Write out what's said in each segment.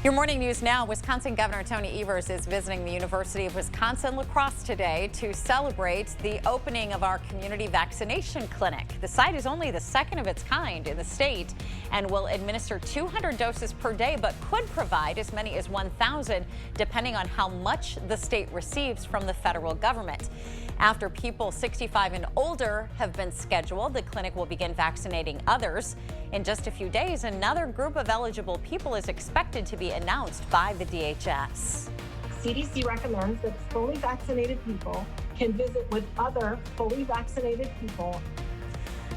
Your morning news now. Wisconsin Governor Tony Evers is visiting the University of Wisconsin LaCrosse today to celebrate the opening of our community vaccination clinic. The site is only the second of its kind in the state and will administer 200 doses per day, but could provide as many as 1,000 depending on how much the state receives from the federal government. After people 65 and older have been scheduled, the clinic will begin vaccinating others. In just a few days, another group of eligible people is expected to be announced by the DHS. CDC recommends that fully vaccinated people can visit with other fully vaccinated people.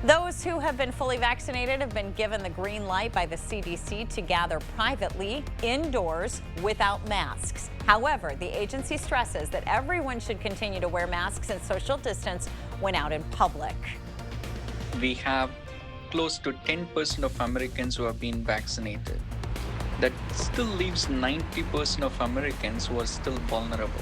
Those who have been fully vaccinated have been given the green light by the CDC to gather privately, indoors, without masks. However, the agency stresses that everyone should continue to wear masks and social distance when out in public. We have close to 10% of Americans who have been vaccinated. That still leaves 90% of Americans who are still vulnerable.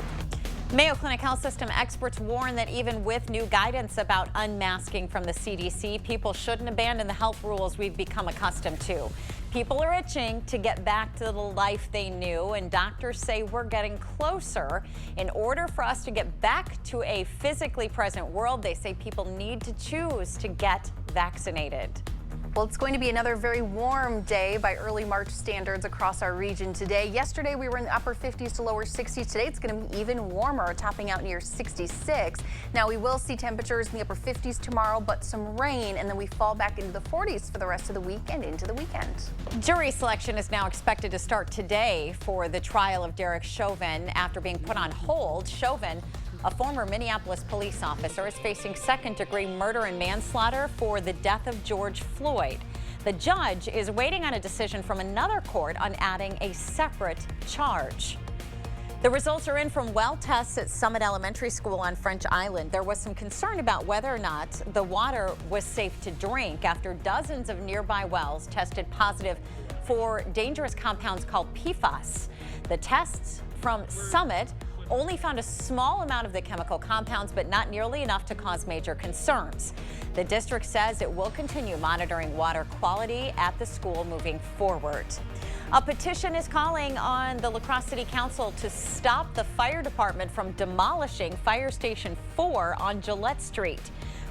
Mayo Clinic Health System experts warn that even with new guidance about unmasking from the CDC, people shouldn't abandon the health rules we've become accustomed to. People are itching to get back to the life they knew, and doctors say we're getting closer. In order for us to get back to a physically present world, they say people need to choose to get vaccinated. Well, it's going to be another very warm day by early March standards across our region today. Yesterday, we were in the upper 50s to lower 60s. Today, it's going to be even warmer, topping out near 66. Now, we will see temperatures in the upper 50s tomorrow, but some rain, and then we fall back into the 40s for the rest of the week and into the weekend. Jury selection is now expected to start today for the trial of Derek Chauvin after being put on hold. Chauvin, a former Minneapolis police officer, is facing second-degree murder and manslaughter for the death of George Floyd. The judge is waiting on a decision from another court on adding a separate charge. The results are in from well tests at Summit Elementary School on French Island. There was some concern about whether or not the water was safe to drink after dozens of nearby wells tested positive for dangerous compounds called PFAS. The tests from Summit only found a small amount of the chemical compounds, but not nearly enough to cause major concerns. The district says it will continue monitoring water quality at the school moving forward. A petition is calling on the LaCrosse City Council to stop the fire department from demolishing Fire Station 4 on Gillette Street.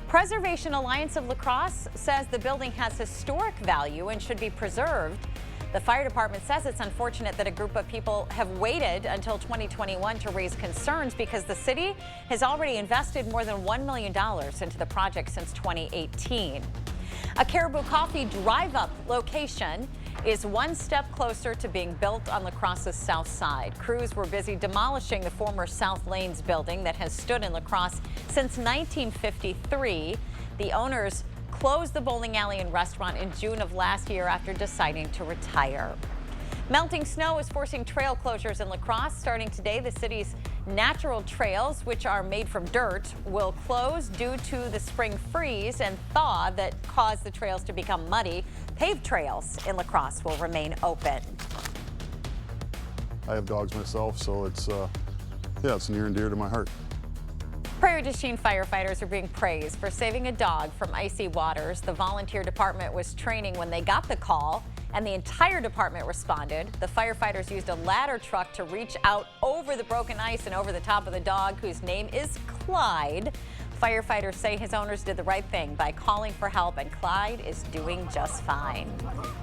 Preservation Alliance of LaCrosse says the building has historic value and should be preserved. The fire department says it's unfortunate that a group of people have waited until 2021 to raise concerns because the city has already invested more than $1 million into the project since 2018. A Caribou Coffee drive-up location is one step closer to being built on LaCrosse's south side. Crews were busy demolishing the former South Lanes building that has stood in LaCrosse since 1953. The owners closed the bowling alley and restaurant in June of last year after deciding to retire. Melting snow is forcing trail closures in LaCrosse. Starting today, the city's natural trails, which are made from dirt, will close due to the spring freeze and thaw that caused the trails to become muddy. Paved trails in LaCrosse will remain open. I have dogs myself, so it's near and dear to my heart. Prairie du Chien firefighters are being praised for saving a dog from icy waters. The volunteer department was training when they got the call, and the entire department responded. The firefighters used a ladder truck to reach out over the broken ice and over the top of the dog, whose name is Clyde. Firefighters say his owners did the right thing by calling for help, and Clyde is doing just fine.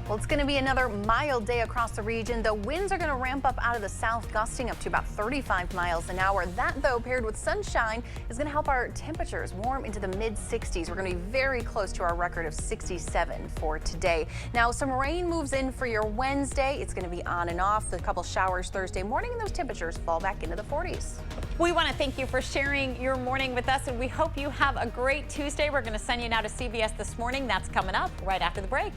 Well, it's going to be another mild day across the region. The winds are going to ramp up out of the south, gusting up to about 35 miles an hour. That, though, paired with sunshine, is going to help our temperatures warm into the mid-60s. We're going to be very close to our record of 67 for today. Now, some rain moves in for your Wednesday. It's going to be on and off. A couple showers Thursday morning, and those temperatures fall back into the 40s. We want to thank you for sharing your morning with us, and we hope you have a great Tuesday. We're going to send you now to CBS This Morning. That's coming up right after the break.